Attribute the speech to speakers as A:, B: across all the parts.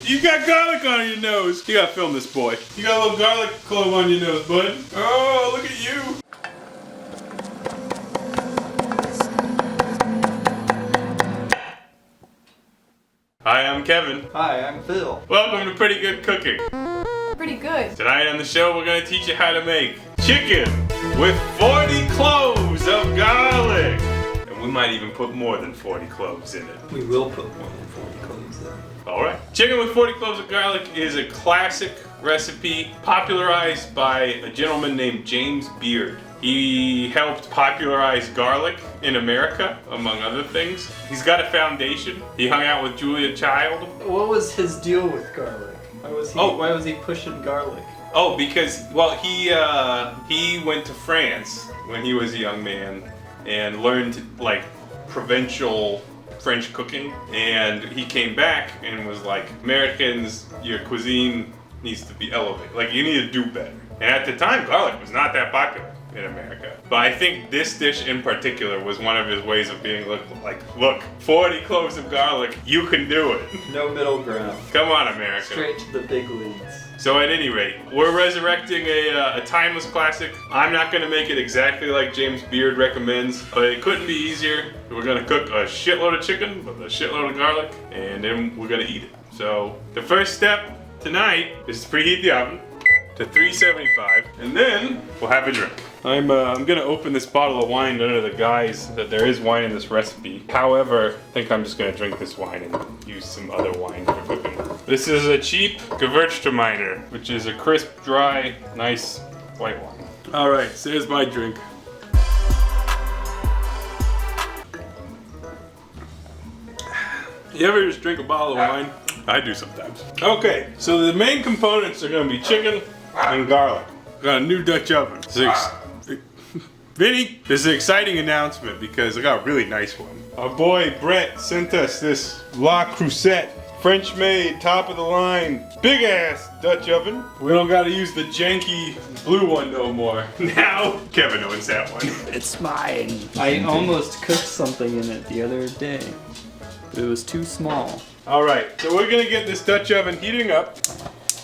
A: You got garlic on your nose. You gotta film this boy. You got a little garlic clove on your nose, bud. Oh, look at you. Hi, I'm Kevin.
B: Hi, I'm Phil.
A: Welcome to Pretty Good Cooking.
C: Pretty good.
A: Tonight on the show, we're going to teach you how to make chicken with 40 cloves of garlic. And we might even put more than 40 cloves in it.
B: We will put more than 40 cloves in.
A: Alright. Chicken with 40 cloves of garlic is a classic recipe popularized by a gentleman named James Beard. He helped popularize garlic in America, among other things. He's got a foundation. He hung out with Julia Child.
B: What was his deal with garlic? Why was he pushing garlic?
A: Oh, because, well, he went to France when he was a young man and learned, like, provincial French cooking. And he came back and was like, Americans, your cuisine needs to be elevated. Like, you need to do better. And at the time, garlic was not that popular in America. But I think this dish in particular was one of his ways of being look, 40 cloves of garlic, you can do it.
B: No middle ground.
A: Come on, America.
B: Straight to the big leagues.
A: So at any rate, we're resurrecting a timeless classic. I'm not gonna make it exactly like James Beard recommends, but it couldn't be easier. We're gonna cook a shitload of chicken with a shitload of garlic, and then we're gonna eat it. So the first step tonight is to preheat the oven to 375, and then we'll have a drink. I'm gonna open this bottle of wine under the guise that there is wine in this recipe. However, I think I'm just gonna drink this wine and use some other wine for cooking. This is a cheap Gewürztraminer, which is a crisp, dry, nice white wine. All right, so here's my drink. You ever just drink a bottle of wine? I do sometimes. Okay, so the main components are gonna be chicken and garlic. Got a new Dutch oven. Vinny, this is an exciting announcement because I got a really nice one. Our boy Brett sent us this La Crusette, French made, top of the line, big ass Dutch oven. We don't gotta use the janky blue one no more. Now, Kevin owns that one.
B: It's mine. I almost cooked something in it the other day. But it was too small.
A: All right, so we're gonna get this Dutch oven heating up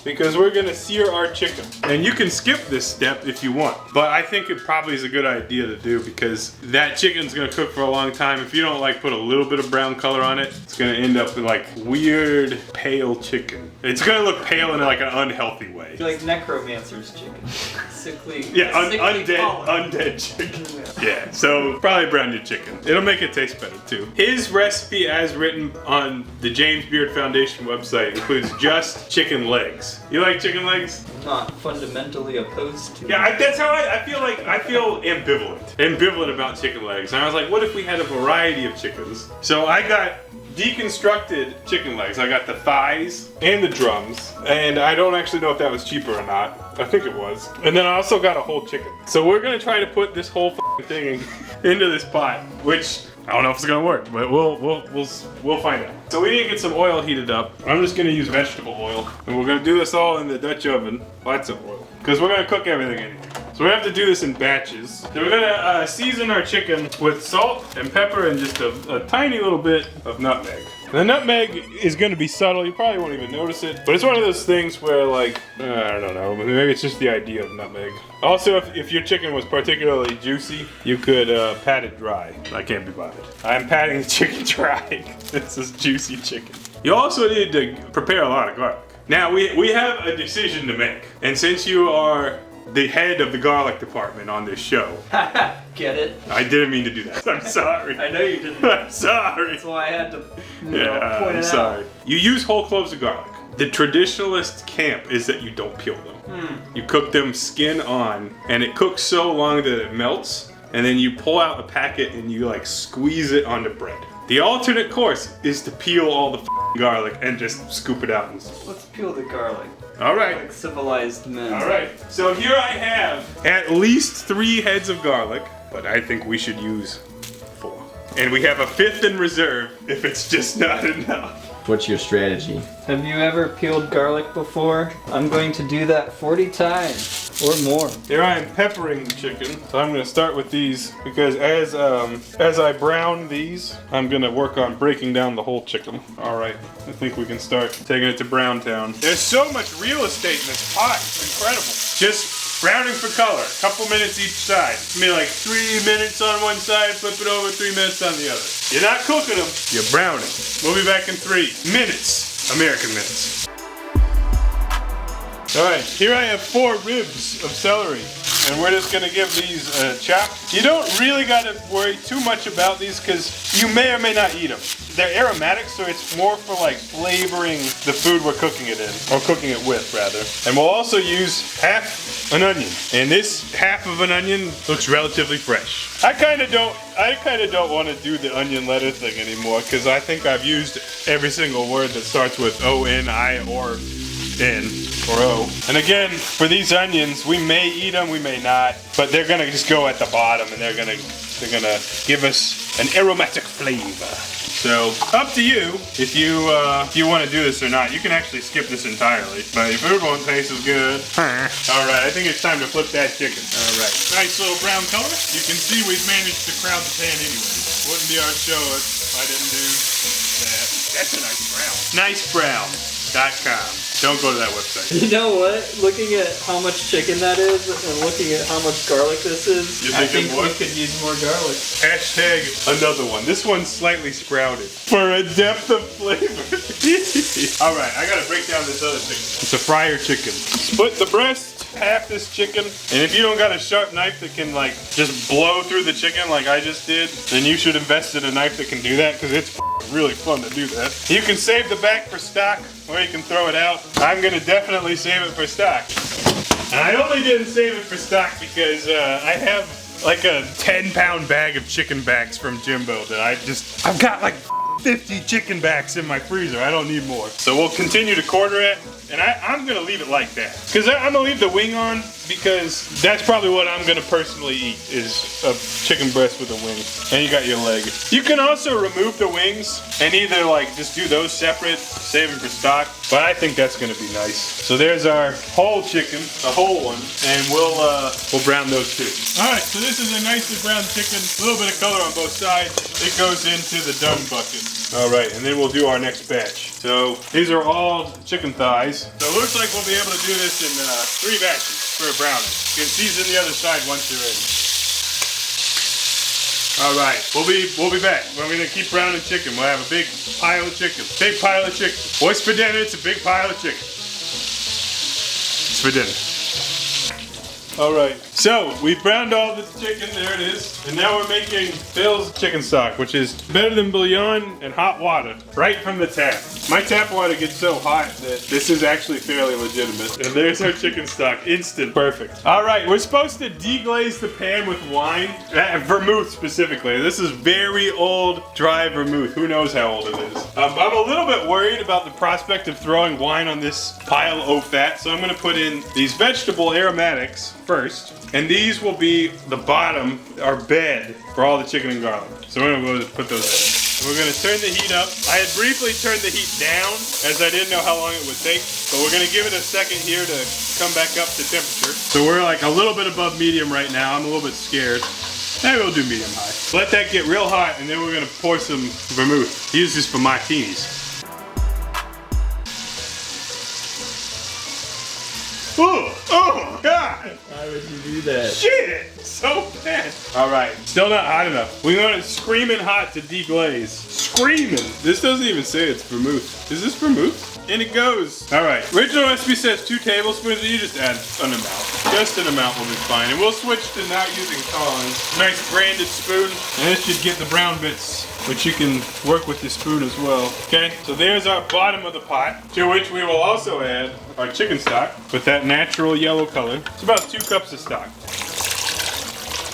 A: because we're gonna sear our chicken. And you can skip this step if you want, but I think it probably is a good idea to do because that chicken's gonna cook for a long time. If you don't like put a little bit of brown color on it, it's gonna end up with like weird pale chicken. It's gonna look pale in like an unhealthy way.
B: It's like necromancer's chicken. Sickly.
A: Yeah,
B: sickly
A: undead chicken. Yeah, so probably branded chicken. It'll make it taste better too. His recipe as written on the James Beard Foundation website includes just chicken legs. You like chicken legs?
B: I'm not fundamentally opposed to
A: Yeah, that's how I feel like, I feel ambivalent. Ambivalent about chicken legs. And I was like, what if we had a variety of chickens? So I got deconstructed chicken legs. I got the thighs and the drums. And I don't actually know if that was cheaper or not. I think it was. And then I also got a whole chicken. So we're gonna try to put this whole thing into this pot, which I don't know if it's gonna work, but we'll find out. So we need to get some oil heated up. I'm just gonna use vegetable oil, and we're gonna do this all in the Dutch oven. Lots of oil, because we're gonna cook everything in here. So we have to do this in batches. So we're gonna season our chicken with salt and pepper and just a tiny little bit of nutmeg. The nutmeg is gonna be subtle, you probably won't even notice it, but it's one of those things where like, I don't know, maybe it's just the idea of nutmeg. Also, if your chicken was particularly juicy, you could pat it dry. I can't be bothered. I'm patting the chicken dry. This is juicy chicken. You also need to prepare a lot of garlic. Now, we have a decision to make, and since you are the head of the garlic department on this show.
B: Get it?
A: I didn't mean to do that. I'm sorry.
B: I know you didn't.
A: I'm sorry.
B: That's why I had to point
A: I'm
B: it
A: sorry.
B: out.
A: You use whole cloves of garlic. The traditionalist camp is that you don't peel them. You cook them skin on, and it cooks so long that it melts, and then you pull out a packet and you like squeeze it onto bread. The alternate course is to peel all the garlic and just scoop it out.
B: Let's peel the garlic.
A: All right.
B: Like civilized men.
A: All right. So here I have at least 3 heads of garlic, but I think we should use 4. And we have a 5th in reserve if it's just not enough.
C: What's your strategy?
B: Have you ever peeled garlic before? I'm going to do that 40 times or more.
A: Here I am peppering the chicken. So I'm gonna start with these because as I brown these, I'm gonna work on breaking down the whole chicken. All right, I think we can start taking it to Brown Town. There's so much real estate in this pot, it's incredible. Just browning for color, a couple minutes each side. Maybe like 3 minutes on one side, flip it over, 3 minutes on the other. You're not cooking them, you're browning. We'll be back in 3 minutes, American minutes. All right, here I have 4 ribs of celery, and we're just gonna give these a chop. You don't really gotta worry too much about these because you may or may not eat them. They're aromatic, so it's more for like flavoring the food we're cooking it in, or cooking it with rather. And we'll also use half an onion, and this half of an onion looks relatively fresh. I kind of don't want to do the onion letter thing anymore because I think I've used every single word that starts with O, N, I, or N. Or O. And again, for these onions, we may eat them, we may not, but they're gonna just go at the bottom, and they're gonna give us an aromatic flavor. So up to you if you want to do this or not. You can actually skip this entirely, but your food won't taste as good. All right, I think it's time to flip that chicken. All right, nice little brown color. You can see we've managed to crowd the pan anyway. Wouldn't be our show if I didn't do that. That's a nice brown. Nicebrown.com. Don't go to that website.
B: You know what? Looking at how much chicken that is and looking at how much garlic this is, I think we could use more garlic.
A: Hashtag another one. This one's slightly sprouted. For a depth of flavor. Alright, I gotta break down this other chicken. It's a fryer chicken. Split the breast, half this chicken, and if you don't got a sharp knife that can like just blow through the chicken like I just did, then you should invest in a knife that can do that because it's really fun to do that. You can save the back for stock, or you can throw it out. I'm gonna definitely save it for stock. And I only didn't save it for stock because I have like a 10-pound bag of chicken backs from Jimbo that I've got like 50 chicken backs in my freezer. I don't need more. So we'll continue to quarter it, and I'm gonna leave it like that. Because I'm gonna leave the wing on because that's probably what I'm gonna personally eat is a chicken breast with a wing. And you got your leg. You can also remove the wings and either like just do those separate, save them for stock, but I think that's gonna be nice. So there's our whole chicken, the whole one, and we'll brown those too. All right, so this is a nicely browned chicken, a little bit of color on both sides. It goes into the done bucket. All right, and then we'll do our next batch. So these are all chicken thighs. So it looks like we'll be able to do this in 3 batches for a browning. You can season the other side once you're ready. All right, we'll be back. We're gonna keep browning chicken. We'll have a big pile of chicken. Big pile of chicken. What's for dinner? It's a big pile of chicken. It's for dinner. All right, so we browned all the chicken, there it is. And now we're making Phil's chicken stock, which is better than bouillon and hot water, right from the tap. My tap water gets so hot that this is actually fairly legitimate. And there's our chicken stock, instant, perfect. All right, we're supposed to deglaze the pan with wine, vermouth specifically. This is very old, dry vermouth. Who knows how old it is. I'm a little bit worried about the prospect of throwing wine on this pile of fat, so I'm gonna put in these vegetable aromatics first, and these will be the bottom, our bed, for all the chicken and garlic. So we're gonna go put those in. We're gonna turn the heat up. I had briefly turned the heat down as I didn't know how long it would take, but we're gonna give it a second here to come back up to temperature. So we're like a little bit above medium right now. I'm a little bit scared. Maybe we'll do medium high. Let that get real hot, and then we're gonna pour some vermouth. Use this for martinis. Oh, God!
B: Why would you do that?
A: Shit! So bad. All right, still not hot enough. We want it screaming hot to deglaze. Screaming. This doesn't even say it's vermouth. Is this vermouth? And it goes. All right, original recipe says 2 tablespoons. You just add an amount. Just an amount will be fine. And we'll switch to not using tongs. Nice branded spoon. And this should get the brown bits, which you can work with the spoon as well. Okay, so there's our bottom of the pot, to which we will also add our chicken stock with that natural yellow color. It's about 2 cups of stock.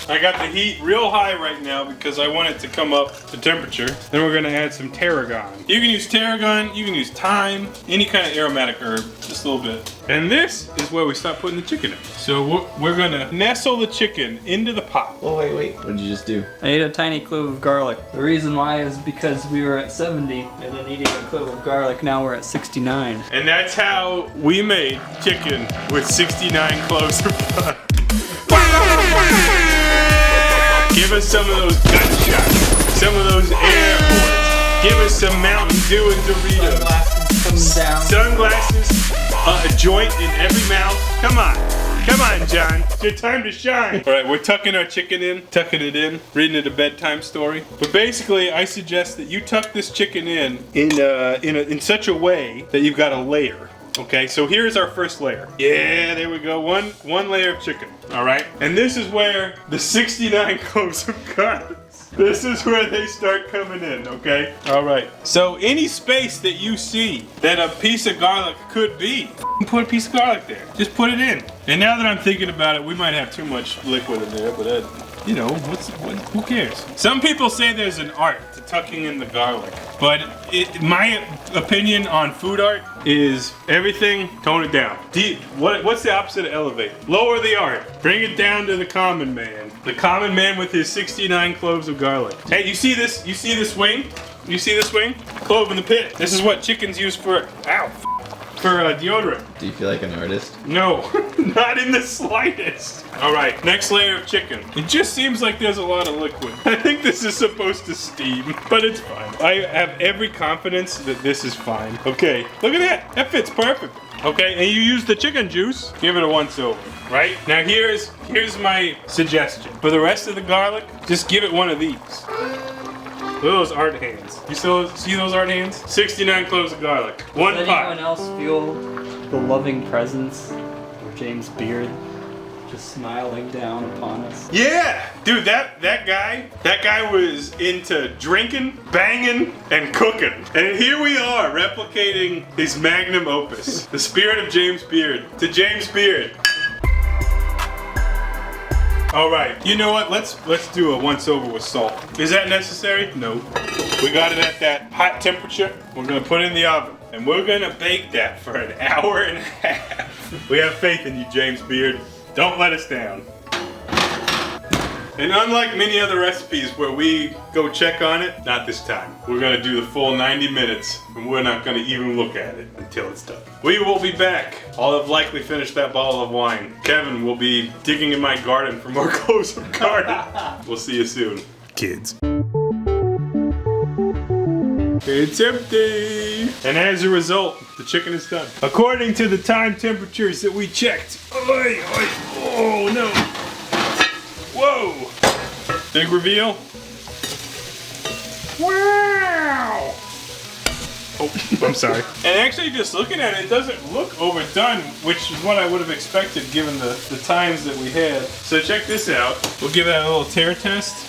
A: I got the heat real high right now because I want it to come up to temperature. Then we're gonna add some tarragon. You can use tarragon, you can use thyme, any kind of aromatic herb, just a little bit. And this is where we start putting the chicken in. So we're gonna nestle the chicken into the pot.
B: Oh, wait.
C: What did you just do?
B: I ate a tiny clove of garlic. The reason why is because we were at 70 and then eating a clove of garlic, now we're at 69.
A: And that's how we made chicken with 69 cloves of garlic. Give us some of those gunshots, some of those air horns. Give us some Mountain Dew and Doritos.
B: Sunglasses coming down.
A: Sunglasses, a joint in every mouth. Come on, John. It's your time to shine. All right, we're tucking our chicken in, tucking it in, reading it a bedtime story. But basically, I suggest that you tuck this chicken in such a way that you've got a layer. Okay, so here's our first layer. Yeah, there we go. One layer of chicken. All right, and this is where the 69 cloves of garlic. This is where they start coming in, okay? All right. So any space that you see that a piece of garlic could be, put a piece of garlic there. Just put it in. And now that I'm thinking about it, we might have too much liquid in there, but you know, who cares? Some people say there's an art to tucking in the garlic, but my opinion on food art is everything, tone it down. What's the opposite of elevate? Lower the art. Bring it down to the common man. The common man with his 69 cloves of garlic. Hey, you see this? You see this wing? You see this wing? Clove in the pit. This is what chickens use for, for deodorant.
C: Do you feel like an artist?
A: No, not in the slightest. All right, next layer of chicken. It just seems like there's a lot of liquid. I think this is supposed to steam, but it's fine. I have every confidence that this is fine. Okay, look at that. That fits perfect. Okay, and you use the chicken juice. Give it a once over, right? Now here's my suggestion. For the rest of the garlic, just give it one of these. Look at those art hands. You still see those art hands? 69 cloves of garlic. One pot.
B: Does anyone else feel the loving presence of James Beard just smiling down upon us?
A: Yeah! Dude, that guy was into drinking, banging, and cooking. And here we are replicating his magnum opus. The spirit of James Beard. To James Beard. All right, you know what? Let's do a once over with salt. Is that necessary? No. We got it at that hot temperature. We're gonna put it in the oven, and we're gonna bake that for an hour and a half. We have faith in you, James Beard. Don't let us down. And unlike many other recipes where we go check on it, not this time. We're gonna do the full 90 minutes, and we're not gonna even look at it until it's done. We will be back. I'll have likely finished that bottle of wine. Kevin will be digging in my garden for more cloves of garlic. We'll see you soon, kids. It's empty! And as a result, the chicken is done. According to the time temperatures that we checked. Oy, oy, oh no! Whoa! Big reveal. Wow! Oh, I'm sorry. And actually just looking at it, it doesn't look overdone, which is what I would have expected given the times that we had. So check this out. We'll give that a little tear test.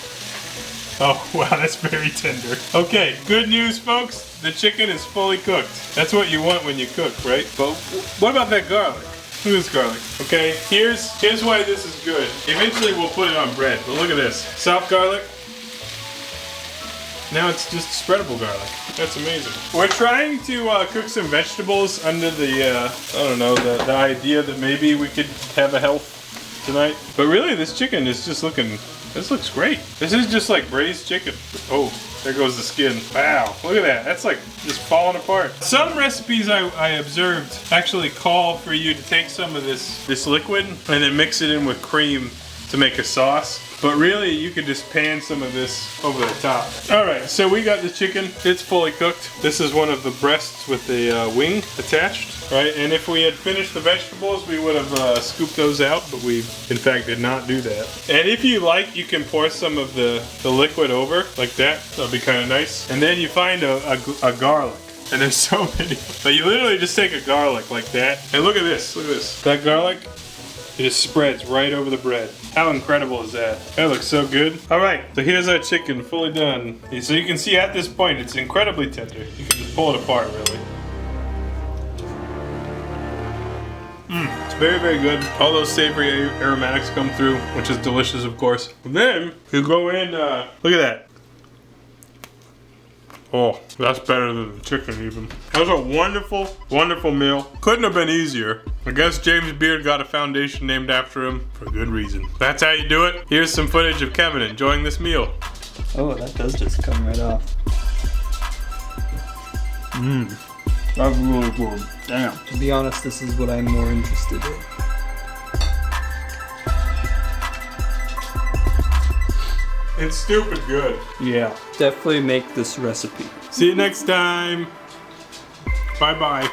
A: Oh, wow, that's very tender. Okay, good news, folks. The chicken is fully cooked. That's what you want when you cook, right? But what about that garlic? Look at this garlic. Okay, here's why this is good. Eventually we'll put it on bread, but look at this. Soft garlic. Now it's just spreadable garlic. That's amazing. We're trying to cook some vegetables under the, I don't know, the idea that maybe we could have a health tonight. But really, this chicken is just looking, this looks great. This is just like braised chicken. Oh, there goes the skin. Wow, look at that. That's like just falling apart. Some recipes I observed actually call for you to take some of this liquid and then mix it in with cream to make a sauce. But really, you could just pan some of this over the top. All right, so we got the chicken. It's fully cooked. This is one of the breasts with the wing attached, right? And if we had finished the vegetables, we would have scooped those out, but we, in fact, did not do that. And if you like, you can pour some of the liquid over, like that. That'll be kind of nice. And then you find a garlic. And there's so many. But you literally just take a garlic like that. And look at this, look at this. That garlic, it just spreads right over the bread. How incredible is that? That looks so good. All right, so here's our chicken fully done. So you can see at this point, it's incredibly tender. You can just pull it apart, really. It's Very, very good. All those savory aromatics come through, which is delicious, of course. And then you go in, look at that. Oh, that's better than the chicken even. That was a wonderful, wonderful meal. Couldn't have been easier. I guess James Beard got a foundation named after him for good reason. That's how you do it. Here's some footage of Kevin enjoying this meal.
B: Oh, that does just come right off.
C: Mmm. That's really good. Damn.
B: To be honest, this is what I'm more interested in.
A: It's stupid good.
C: Yeah.
B: Definitely make this recipe.
A: See you next time. Bye-bye.